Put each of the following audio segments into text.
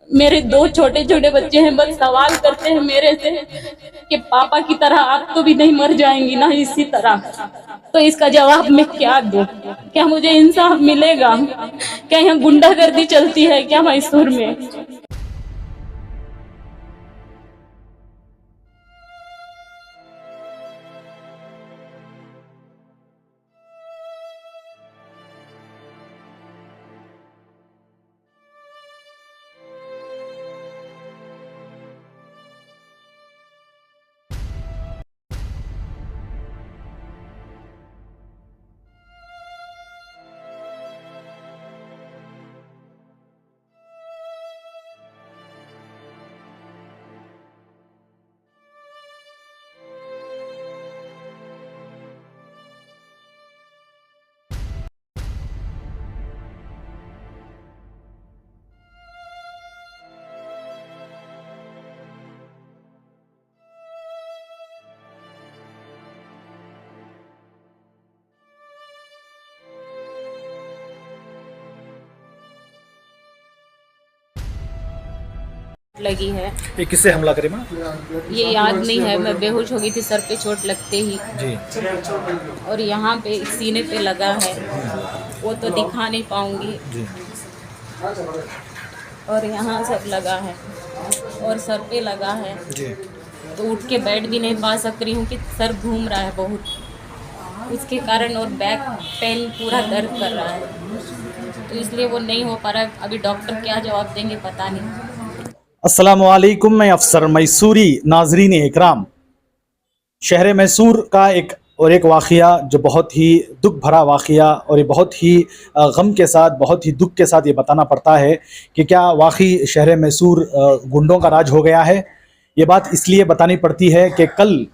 मेरे दो छोटे छोटे बच्चे हैं, बस सवाल करते हैं मेरे से कि पापा की तरह आप तो भी नहीं मर जाएंगी ना इसी तरह। तो इसका जवाब मैं क्या दूं? क्या मुझे इंसाफ मिलेगा? क्या यहाँ गुंडागर्दी चलती है क्या मैसूर में? लगी है। ये किससे हमला करे माँ? ये याद नहीं है, मैं बेहोश हो गई थी सर पे चोट लगते ही। जी। और यहाँ पे सीने पे लगा है, वो तो दिखा नहीं पाऊंगी। जी। और यहाँ सब लगा है और सर पे लगा है। जी। तो उठ के बैठ भी नहीं पा सक रही हूँ कि सर घूम रहा है बहुत, उसके कारण। और बैक पेन पूरा दर्द कर रहा है, तो इसलिए वो नहीं हो पा रहा है। अभी डॉक्टर क्या जवाब देंगे पता नहीं। अस्सलाम वालेकुम, मैं अफसर मैसूरी। नाजरीन इकराम, शहर मैसूर का एक वाक़या जो बहुत ही दुख भरा वाक़या और ये बहुत ही गम के साथ, बहुत ही दुख के साथ ये बताना पड़ता है कि क्या वाकई शहर मैसूर गुंडों का राज हो गया है। ये बात इसलिए बतानी पड़ती है कि कल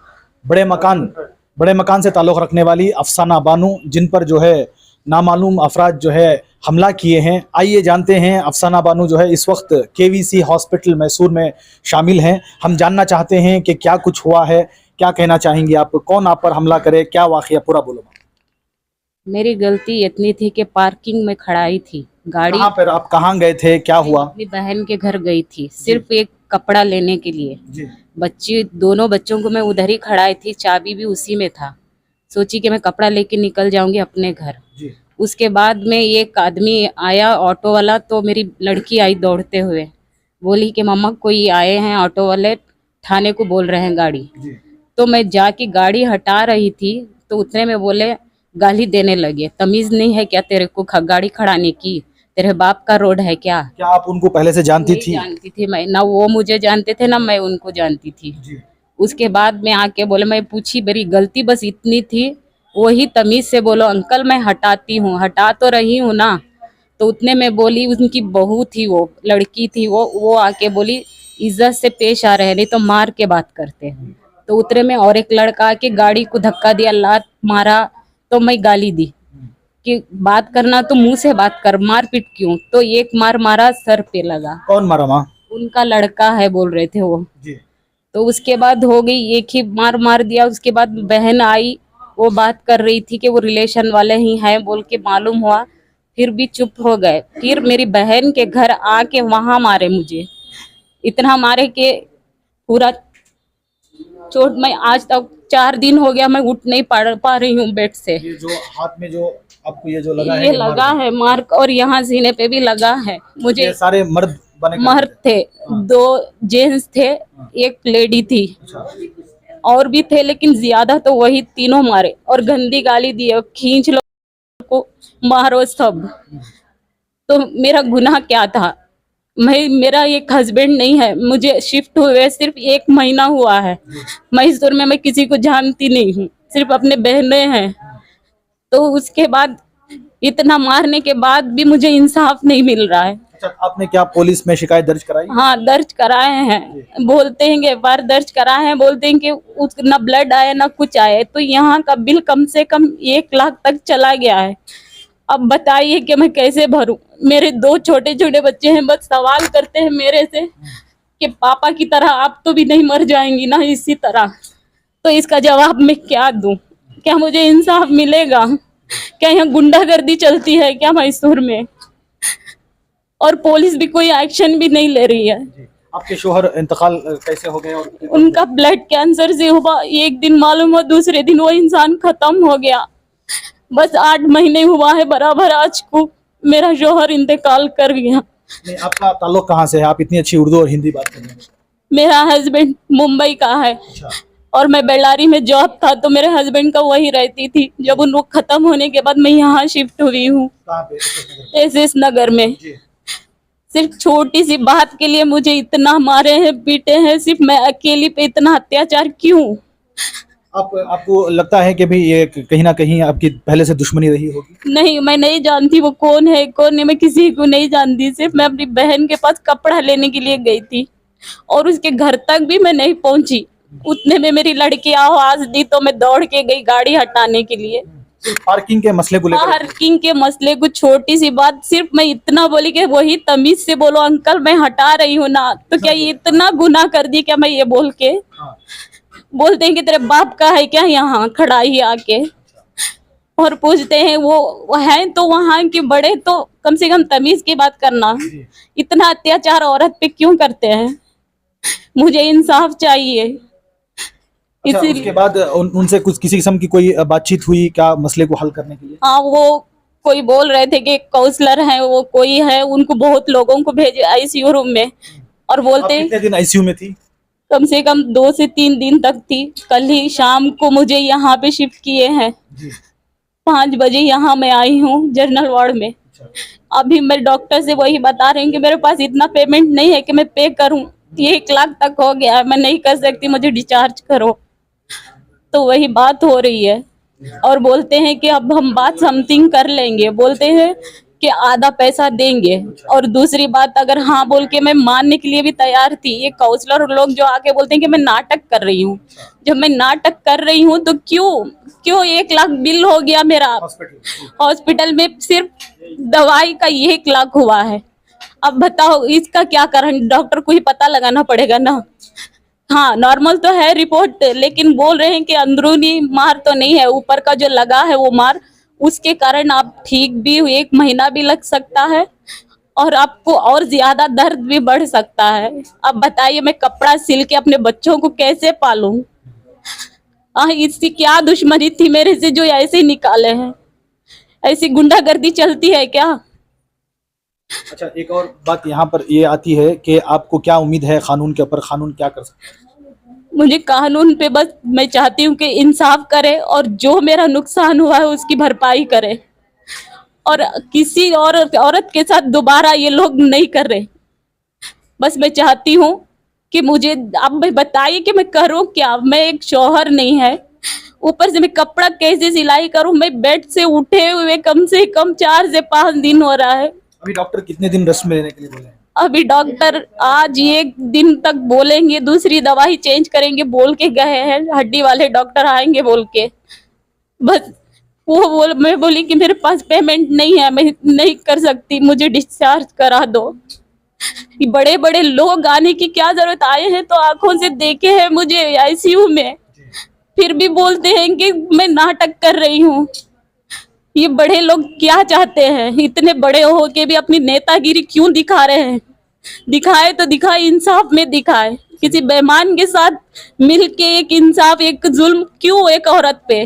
बड़े मकान से ताल्लुक़ रखने वाली अफसाना बानू, जिन पर जो है नामालूम अफराद जो है हमला किए हैं। आइए जानते हैं, अफसाना बानू जो है इस वक्त केवीसी हॉस्पिटल मैसूर में शामिल हैं। हम जानना चाहते हैं कि क्या कुछ हुआ है, क्या कहना चाहेंगी आप? कौन आप पर हमला करे, क्या वाक़या, पूरा बोलो। मेरी गलती इतनी थी कि पार्किंग में खड़ाई थी गाड़ी। कहाँ पर आप कहाँ गए थे, क्या हुआ? अपनी बहन के घर गई थी सिर्फ एक कपड़ा लेने के लिए। जी। दोनों बच्चों को मैं उधर ही खड़ाई थी, चाबी भी उसी में था। सोची कि मैं कपड़ा लेके निकल जाऊंगी अपने घर। जी। उसके बाद में एक आदमी आया, ऑटो वाला। तो मेरी लड़की आई दौड़ते हुए, बोली कि मम्मा कोई आए हैं ऑटो वाले, थाने को बोल रहे हैं गाड़ी। जी। तो मैं जाके गाड़ी हटा रही थी तो उतने में बोले, गाली देने लगे, तमीज नहीं है क्या तेरे को गाड़ी खड़ाने की? तेरे बाप का रोड है क्या? क्या आप उनको पहले से जानती थी? जानती थी मैं, ना वो मुझे जानते थे ना मैं उनको जानती थी। जी। उसके बाद में आके बोले, मैं पूछी, मेरी गलती बस इतनी थी, वही तमीज से बोलो अंकल मैं हटाती हूँ, हटा तो रही हूँ ना। तो उतने में बोली, उनकी बहू थी, वो लड़की थी, वो आके बोली इज्जत से पेश आ रहे, नहीं तो मार के बात करते हैं। तो उतरे में और एक लड़का आके गाड़ी को धक्का दिया, लात मारा। तो मैं गाली दी कि बात करना तो मुंह से बात कर, मारपीट क्यों? तो एक मार मारा, सर पे लगा। कौन मारा माँ? उनका लड़का है बोल रहे थे वो। जी। तो उसके बाद हो गई, एक ही मार दिया। उसके बाद बहन आई, वो बात कर रही थी कि वो रिलेशन वाले ही हैं बोल के मालूम हुआ, फिर भी चुप हो गए। फिर मेरी बहन के घर आके वहां मारे मुझे, इतना मारे कि पूरा चोट। मैं आज तक 4 दिन हो गया, मैं उठ नहीं पा रही हूँ बेड से। ये जो हाथ में जो आपको ये जो लगा है, ये लगा है मार्क, और यहाँ सीने पे भी लगा है मुझे। ये सारे मर्द मर्द थे। 2 जेंट्स थे, एक लेडी थी। और भी थे लेकिन ज्यादा तो वही तीनों मारे, और गंदी गाली दी, खींच लो को, मारो सब। तो मेरा गुनाह क्या था? मेरा एक हस्बैंड नहीं है, मुझे शिफ्ट हुए सिर्फ 1 महीना हुआ है मैसूर में। मैं किसी को जानती नहीं हूँ, सिर्फ अपने बहनें हैं। तो उसके बाद इतना मारने के बाद भी मुझे इंसाफ नहीं मिल रहा है। अच्छा, आपने क्या पुलिस में शिकायत दर्ज कराई? हाँ, दर्ज कराए हैं। बोलते हैं कि एफआईआर दर्ज कराए हैं, बोलते हैं कि ना ब्लड आया ना कुछ आया। तो यहाँ का बिल कम से कम 1 लाख तक चला गया है। अब बताइए कि मैं कैसे भरूं? मेरे 2 छोटे छोटे बच्चे हैं, बस सवाल करते हैं मेरे से कि पापा की तरह आप तो भी नहीं मर जाएंगी ना इसी तरह। तो इसका जवाब मैं क्या दूं? क्या मुझे इंसाफ मिलेगा? क्या यहाँ गुंडागर्दी चलती है क्या मैसूर में? और पुलिस भी कोई एक्शन भी नहीं ले रही है। आपके शोहर इंतकाल कैसे हो गए? और उनका ब्लड कैंसर से हुआ, एक दिन मालूम हुआ, दूसरे दिन वो इंसान खत्म हो गया। बस 8 महीने हुआ है बराबर आज को मेरा शोहर इंतकाल कर गया। नहीं, आपका ताल्लुक कहाँ से है? आप इतनी अच्छी उर्दू और हिंदी बात कर रहे हैं। मेरा हस्बैंड मुंबई का है अच्छा, और मैं बेल्लारी में जॉब था, तो मेरे हस्बैंड का वही रहती थी। जब उन लोग खत्म होने के बाद मैं यहाँ शिफ्ट हुई हूँ कहाँ पे? एसएस नगर में। जी। सिर्फ छोटी सी बात के लिए मुझे इतना मारे हैं, पीटे हैं, सिर्फ मैं अकेली पे इतना अत्याचार क्यों? आपको लगता है कि भी ये कहीं ना कहीं आपकी पहले से दुश्मनी रही होगी? नहीं, मैं नहीं जानती वो कौन है कौन नहीं, मैं किसी को नहीं जानती। सिर्फ मैं अपनी बहन के पास कपड़ा लेने के लिए गई थी और उसके घर तक भी मैं नहीं पहुंची। उतने में मेरी लड़की आवाज दी तो मैं दौड़ के गई गाड़ी हटाने के लिए। सिर्फ पार्किंग के मसले को लेकर? पार्किंग के मसले को, छोटी सी बात, सिर्फ मैं इतना बोली कि वही तमीज से बोलो अंकल मैं हटा रही हूँ ना, तो क्या ये इतना गुनाह कर दी क्या मैं ये बोल के? हाँ। बोलते हैं कि तेरे बाप का है क्या यहाँ खड़ा ही आके, और पूछते हैं वो हैं तो वहाँ के बड़े, तो कम से कम तमीज की बात करना। इतना अत्याचार औरत पे क्यों करते हैं? मुझे इंसाफ चाहिए। अच्छा, उसके इसीलिए बाद उनसे कुछ किसी किस्म की कोई बातचीत हुई क्या मसले को हल करने के लिए? हाँ, वो कोई बोल रहे थे कि काउंसलर है, वो कोई है, उनको बहुत लोगों को भेजे आईसीयू रूम में, और आप बोलते कितने दिन आईसीयू में थी? कम से कम 2 से 3 दिन तक थी। कल ही शाम को मुझे यहाँ पे शिफ्ट किए हैं। जी। 5 बजे यहाँ मैं आई हूँ जनरल वार्ड में। अच्छा। अभी मैं डॉक्टर से वही बता रही हूँ कि मेरे पास इतना पेमेंट नहीं है कि मैं पे करूँ। 1 लाख तक हो गया है, मैं नहीं कर सकती, मुझे डिस्चार्ज करो। तो वही बात हो रही है और बोलते हैं कि अब हम बात समथिंग कर लेंगे, बोलते हैं कि आधा पैसा देंगे। और दूसरी बात, अगर हाँ बोल के मैं मानने के लिए भी तैयार थी। ये काउंसलर लोग जो आके बोलते हैं कि मैं नाटक कर रही हूँ। जब मैं नाटक कर रही हूँ तो क्यों 1 लाख बिल हो गया मेरा हॉस्पिटल में? सिर्फ दवाई का 1 लाख हुआ है। अब बताओ इसका क्या कारण? डॉक्टर को ही पता लगाना पड़ेगा ना। हाँ, नॉर्मल तो है रिपोर्ट, लेकिन बोल रहे हैं कि अंदरूनी मार तो नहीं है, ऊपर का जो लगा है वो मार, उसके कारण आप ठीक भी 1 महीना भी लग सकता है और आपको और ज्यादा दर्द भी बढ़ सकता है। अब बताइए मैं कपड़ा सिल के अपने बच्चों को कैसे पालूं? इसकी क्या दुश्मनी थी मेरे से जो ऐसे निकाले हैं? ऐसी गुंडागर्दी चलती है क्या? अच्छा, एक और बात यहाँ पर ये आती है कि आपको क्या उम्मीद है कानून के ऊपर? कानून क्या कर सकता है? मुझे कानून पे बस मैं चाहती हूँ कि इंसाफ करे और जो मेरा नुकसान हुआ है उसकी भरपाई करे, और किसी और औरत के साथ दोबारा ये लोग नहीं कर रहे। बस मैं चाहती हूँ कि मुझे अब मैं बताइए कि मैं करूँ क्या? मैं एक शौहर नहीं है, ऊपर से मैं कपड़ा कैसे सिलाई करूँ? मैं बेड से उठे हुए कम से कम 4 से 5 दिन हो रहा है। अभी डॉक्टर कितने दिन रेस्ट में रहने के लिए बोले हैं? अभी डॉक्टर आज 1 दिन तक बोलेंगे, दूसरी दवाई चेंज करेंगे बोल के गए हैं। हड्डी वाले डॉक्टर आएंगे बोल के। बस मैं बोली कि मेरे पास पेमेंट नहीं है, मैं नहीं कर सकती, मुझे डिस्चार्ज करा दो। बड़े बड़े लोग आने की क्या जरूरत? आए हैं तो आंखों से देखे हैं मुझे आईसीयू में, फिर भी बोलते हैं कि मैं नाटक कर रही हूँ। ये बड़े लोग क्या चाहते हैं? इतने बड़े हो के भी अपनी नेतागिरी क्यों दिखा रहे हैं? दिखाए तो दिखाए, इंसाफ में दिखाए। किसी बेईमान के साथ मिलके एक इंसाफ, एक जुल्म क्यों एक औरत पे?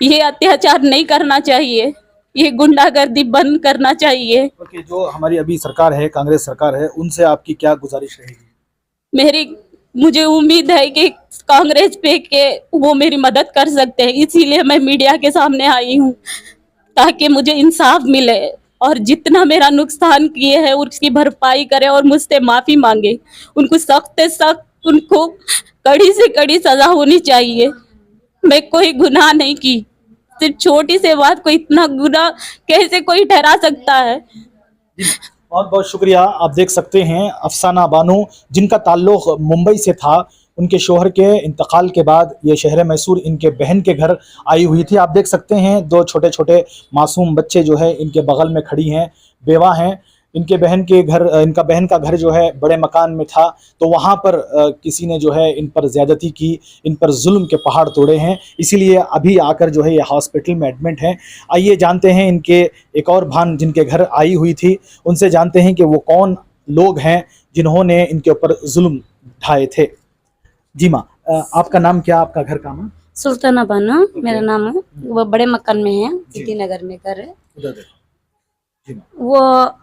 ये अत्याचार नहीं करना चाहिए, ये गुंडागर्दी बंद करना चाहिए। ओके, जो हमारी अभी सरकार है, कांग्रेस सरकार है, उनसे आपकी क्या गुजारिश रहेगी? मुझे उम्मीद है कि कांग्रेस पे के वो मेरी मदद कर सकते हैं, इसीलिए मैं मीडिया के सामने आई हूँ ताकि मुझे इंसाफ मिले और जितना मेरा नुकसान किए हैं उसकी भरपाई करे और मुझसे माफी मांगे। उनको सख्त से सख्त, उनको कड़ी से कड़ी सजा होनी चाहिए। मैं कोई गुनाह नहीं की, सिर्फ छोटी सी बात को इतना गुनाह कैसे कोई ठहरा सकता है? बहुत बहुत शुक्रिया। आप देख सकते हैं अफसाना बानो, जिनका ताल्लुक मुंबई से था, उनके शोहर के इंतकाल के बाद ये शहर मैसूर इनके बहन के घर आई हुई थी। आप देख सकते हैं 2 छोटे छोटे मासूम बच्चे जो है इनके बगल में खड़ी हैं, बेवा हैं। इनके बहन के घर, इनका बहन का घर जो है बड़े मकान में था, तो वहाँ पर किसी ने जो है इन पर ज़्यादती की, इन पर जुल्म के पहाड़ तोड़े हैं, इसीलिए अभी आकर जो है ये हॉस्पिटल में एडमिट हैं। आइए जानते हैं इनके एक और भान जिनके घर आई हुई थी, उनसे जानते हैं कि वो कौन लोग हैं जिन्होंने इनके ऊपर जुल्म ढाए थे। जी माँ, आपका नाम क्या, आपका घर कहाँ है? सुल्ताना बानो मेरा नाम है। वो बड़े मकान में है, सिटी नगर में घर है। उधर देखो। जी माँ।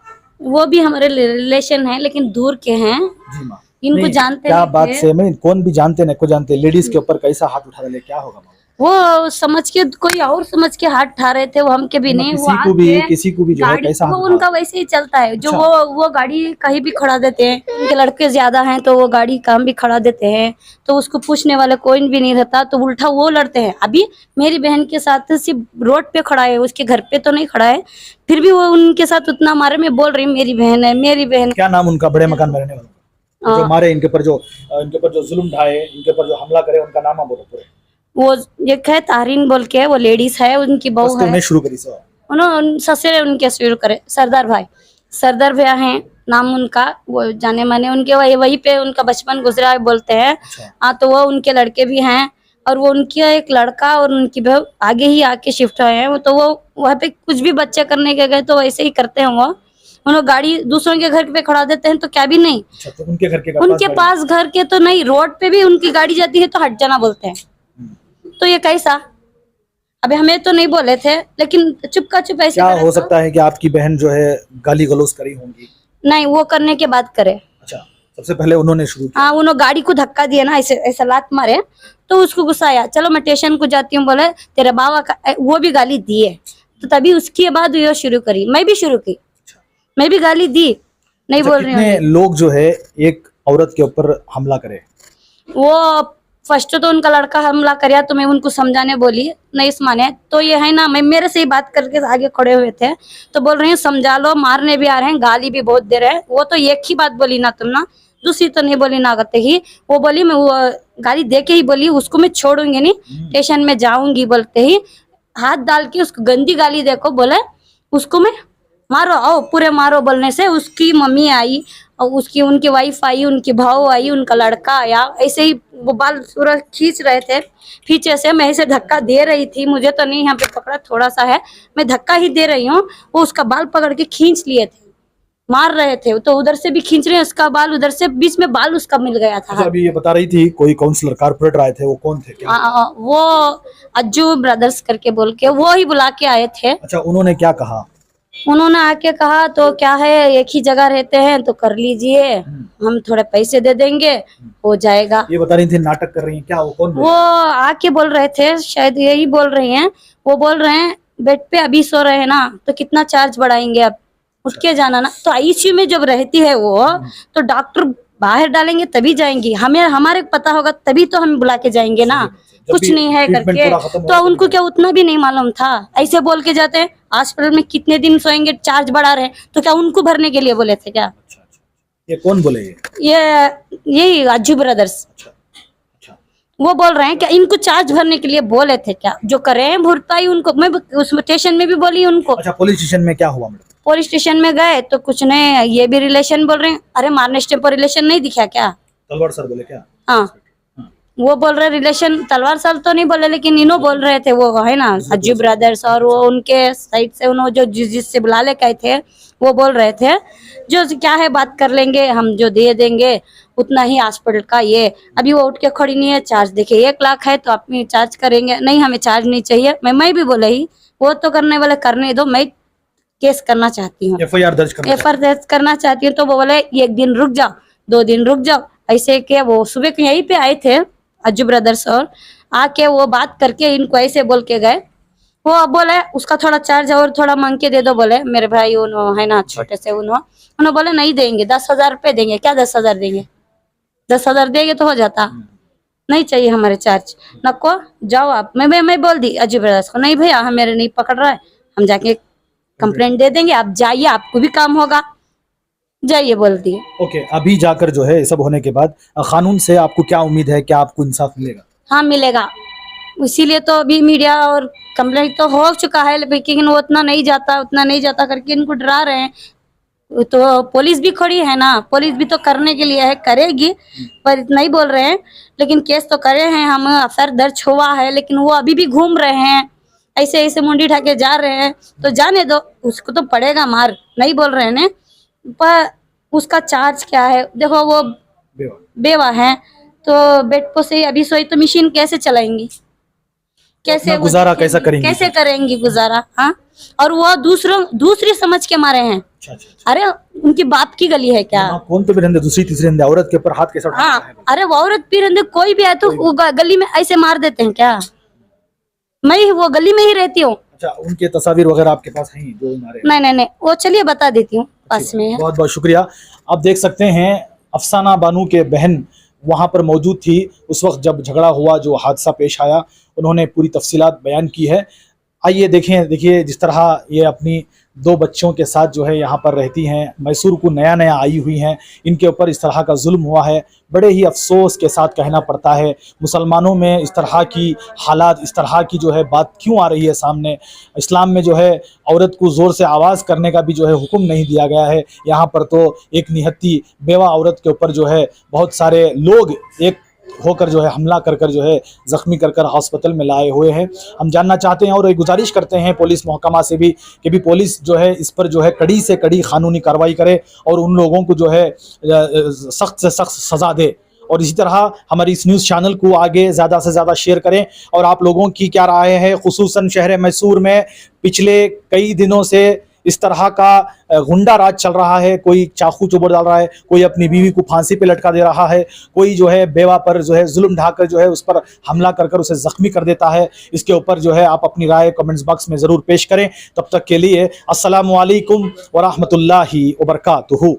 वो भी हमारे रिलेशन है, लेकिन दूर के हैं। जी माँ। इनको नहीं, जानते क्या नहीं बात थे। से मैं कौन भी जानते न को जानते, लेडीज के ऊपर कैसा हाथ उठा ले, क्या होगा माँ? वो समझ के, कोई और समझ के हाथ उठा रहे थे, वो हमके भी नहीं। वो किसी को भी जो है गाड़ी कैसा वो हाथ उनका वैसे ही चलता है। जो अच्छा। वो गाड़ी कहीं भी खड़ा देते हैं। उनके लड़के ज्यादा हैं तो वो गाड़ी काम भी खड़ा देते हैं, तो उसको पूछने वाला कोई भी नहीं रहता, तो उल्टा वो लड़ते हैं। अभी मेरी बहन के साथ सिर्फ रोड पे खड़ा है, उसके घर पे तो नहीं खड़ा है, फिर भी वो उनके साथ उतना मारे। मैं बोल रही हूँ मेरी बहन है, मेरी बहन। क्या नाम उनका, बड़े मकान में रहने वाला जो मारे, इनके ऊपर जो जुल्म ढाए, इनके ऊपर जो हमला करे, उनका नाम आप बोलो पूरे। वो एक है तारीन बोल के, वो लेडीज है, उनकी बहू है। शुरू करी सर, उन्होंने ससुर उनके शुरू करे। सरदार भैया हैं नाम उनका, वो जाने माने उनके वही पे उनका बचपन गुजरा है बोलते हैं। अच्छा। हाँ, तो वो उनके लड़के भी हैं, और वो उनकी एक लड़का और उनकी बहू आगे ही आके शिफ्ट हुए हैं। वो तो वो वहाँ पे कुछ भी बच्चे करने के गए तो वैसे ही करते हैं। वो उन्होंने गाड़ी दूसरों के घर पे खड़ा देते हैं तो क्या भी नहीं। अच्छा, तो उनके पास घर के तो नहीं, रोड पे भी उनकी गाड़ी जाती है तो हट जाना बोलते हैं। तो ये कैसा? अबे हमें तो नहीं बोले थे, लेकिन चुप का चुप ऐसे क्या करे हो तो? सकता है कि आपकी बहन जो है गाली गलौज करी होंगी? नहीं, वो करने के बाद करे। अच्छा, सबसे पहले उन्होंने शुरू किया। हाँ, उन्होंने गाड़ी को धक्का दिया ना, ऐसे ऐसा लात मारे, तो उसको गुस्सा आया। चलो मैं स्टेशन को जाती हूँ, बोले तेरे बाबा का, वो भी गाली दिए। तो तभी उसके बाद ये शुरू करी, मैं भी शुरू की, मैं भी गाली दी। नहीं बोल रही कितने हूँ। लोग जो है एक औरत के ऊपर हमला करे? वो फर्स्ट तो उनका लड़का हमला कराया, तो मैं उनको समझाने बोली, नहीं माने। तो ये है ना, मैं मेरे से ही बात करके आगे खड़े हुए थे, तो बोल रहे हैं समझा लो, मारने भी आ रहे हैं, गाली भी बहुत दे रहे हैं। वो तो एक ही बात बोली ना तुम ना, दूसरी तो नहीं बोली ना करते ही। वो बोली मैं वो गाली दे के ही बोली उसको मैं छोड़ूंगी नहीं, स्टेशन में जाऊंगी बोलते ही हाथ डाल के उसको गंदी गाली देखो, बोले उसको मैं मारो, आओ पूरे मारो। बोलने से उसकी मम्मी आई और उसकी उनकी वाइफ आई, उनकी भाव आई, उनका लड़का आया। ऐसे ही वो बाल पूरा खींच रहे थे पीछे से, मैं ऐसे धक्का दे रही थी, मुझे तो नहीं यहाँ पे पकड़ा, थोड़ा सा है, मैं धक्का ही दे रही हूँ। वो उसका बाल पकड़ के खींच लिए थे, मार रहे थे, तो उधर से भी खींच रहे हैं उसका बाल, उधर से बीच में बाल उसका मिल गया था। अभी ये बता रही थी कोई काउंसलर कारपोरेटर आए थे, वो कौन थे, क्या? वो अज्जू ब्रदर्स करके बोल के वो ही बुला के आए थे। अच्छा, उन्होंने क्या कहा? उन्होंने आके कहा तो क्या है, एक ही जगह रहते हैं तो कर लीजिए, हम थोड़े पैसे दे देंगे, हो जाएगा। ये बता रही थी नाटक कर रही हैं क्या, वो कौन? वो आके बोल रहे थे, शायद यही बोल रही हैं। वो बोल रहे हैं बेड पे अभी सो रहे हैं ना, तो कितना चार्ज बढ़ाएंगे, अब उठ के जाना ना। तो आईसीयू में जब रहती है वो, तो डॉक्टर बाहर डालेंगे तभी जाएंगी, हमें हमारे पता होगा तभी तो हम बुला के जाएंगे ना, कुछ नहीं है करके। तो उनको क्या उतना भी नहीं मालूम था? ऐसे बोल के जाते हैं हॉस्पिटल में कितने दिन सोएंगे, चार्ज बढ़ा रहे हैं, तो क्या उनको भरने के लिए बोले थे क्या? अच्छा, ये कौन बोले? यही अज्जू ब्रदर्स। अच्छा, वो बोल रहे हैं कि इनको चार्ज भरने के लिए बोले थे क्या? जो करे हैं भरपाई उनको। मैं उस स्टेशन में भी बोली उनको। अच्छा, पुलिस स्टेशन में क्या हुआ मैडम? पुलिस स्टेशन में गए तो कुछ नहीं, ये भी रिलेशन बोल रहे हैं। अरे मारने स्टेप पर रिलेशन नहीं दिखा क्या? तलवार सर बोले क्या? हाँ, वो बोल रहे रिलेशन, तलवार सर तो नहीं बोले, लेकिन इन्हों बोल रहे थे, वो है ना अज्जू ब्रदर्स, और वो उनके साइड से उन्होंने जो जिससे बुला ले गए थे, वो बोल रहे थे जो क्या है बात कर लेंगे, हम जो दे देंगे उतना ही हॉस्पिटल का। ये अभी वो उठ के खड़ी नहीं है, चार्ज देखिए 1 लाख है तो अपनी चार्ज करेंगे, नहीं हमें चार्ज नहीं चाहिए। मैं भी बोला ही, वो तो करने वाले करने दो, मैं केस करना चाहती हूँ, एफआईआर दर्ज करना चाहती हूँ। तो वो बोले 1 दिन रुक जाओ, 2 दिन रुक जाओ, ऐसे के वो सुबह को यहीं पे आए थे अज्जू ब्रदर्स, और आके वो बात करके इनको ऐसे बोल के गए। वो अब बोले उसका थोड़ा चार्ज और थोड़ा मांग के दे दो, बोले मेरे भाई उन्होंने है ना छोटे से, उन्होंने बोले नहीं देंगे, 10,000 रुपये देंगे। क्या 10,000 देंगे? 10,000 देंगे तो हो जाता, नहीं चाहिए हमारे चार्ज, नको जाओ आप। मैं बोल दी अज्जू ब्रदर्स को, नहीं भैया हम मेरे नहीं पकड़ रहा है, हम जाके कंप्लेंट दे देंगे, आप जाइए, आपको भी काम होगा, जाइए बोल दिए। ओके, अभी जाकर जो है सब होने के बाद कानून से आपको क्या उम्मीद है, क्या आपको इंसाफ मिलेगा? हाँ मिलेगा, इसीलिए तो अभी मीडिया और कंप्लेंट तो हो चुका है, लेकिन वो उतना नहीं जाता करके इनको डरा रहे हैं। तो पुलिस भी खड़ी है ना, पुलिस भी तो करने के लिए है, करेगी, पर इतना ही बोल रहे हैं। लेकिन केस तो करे हैं हम, अफसर दर्ज हुआ है, लेकिन वो अभी भी घूम रहे हैं, ऐसे ऐसे मुंडी ढके जा रहे हैं। तो जाने दो, उसको तो पड़ेगा मार, नहीं बोल रहे हैं। पर उसका चार्ज क्या है? देखो वो बेवा है, तो बेड पे से अभी सोई तो मशीन कैसे चलाएंगी, कैसे अपना गुजारा कैसा करेंगी? कैसे करेंगी गुजारा? हाँ, और वो दूसरी समझ के मारे हैं। अच्छा अच्छा। अरे उनकी बाप की गली है क्या? कौन तो भी रहते, दूसरी तीसरी रहते, औरत के ऊपर हाथ कैसे उठाते हैं? हाँ, अरे वो औरत भी रहते, कोई भी है तो वो गली में ऐसे मार देते हैं क्या? मैं वो गली में ही रहती हूँ। अच्छा, उनके तस्वीर वगैरह आपके पास हैं जो मारे? नहीं, वो चलिए बता देती हूँ, पास में है। बहुत बहुत शुक्रिया। आप देख सकते हैं अफसाना बानू के बहन वहां पर मौजूद थी उस वक्त जब झगड़ा हुआ, जो हादसा पेश आया, उन्होंने पूरी तफसीलात बयान की है। आइए देखिए जिस तरह ये अपनी 2 बच्चों के साथ जो है यहाँ पर रहती हैं, मैसूर को नया नया आई हुई हैं, इनके ऊपर इस तरह का जुल्म हुआ है। बड़े ही अफसोस के साथ कहना पड़ता है, मुसलमानों में इस तरह की हालात, इस तरह की जो है बात क्यों आ रही है सामने? इस्लाम में जो है औरत को ज़ोर से आवाज़ करने का भी जो है हुक्म नहीं दिया गया है। यहाँ पर तो एक निहत्ती बेवा औरत के ऊपर जो है बहुत सारे लोग एक होकर जो है हमला कर जो है ज़ख्मी कर हॉस्पिटल में लाए हुए हैं। हम जानना चाहते हैं और एक गुजारिश करते हैं पुलिस महकमा से भी कि भी पुलिस जो है इस पर जो है कड़ी से कड़ी कानूनी कार्रवाई करे और उन लोगों को जो है सख्त से सख्त सज़ा दे। और इसी तरह हमारी इस न्यूज़ चैनल को आगे ज़्यादा से ज़्यादा शेयर करें। और आप लोगों की क्या राय है, खुसूसन शहर मैसूर में पिछले कई दिनों से इस तरह का गुंडा राज चल रहा है, कोई चाकू चुभर डाल रहा है, कोई अपनी बीवी को फांसी पे लटका दे रहा है, कोई जो है बेवा पर जो है जुल्म ढाकर जो है उस पर हमला कर उसे जख्मी कर देता है। इसके ऊपर जो है आप अपनी राय कमेंट्स बॉक्स में ज़रूर पेश करें। तब तक के लिए अस्सलामु अलैकुम व रहमतुल्लाहि व बरकातुहू।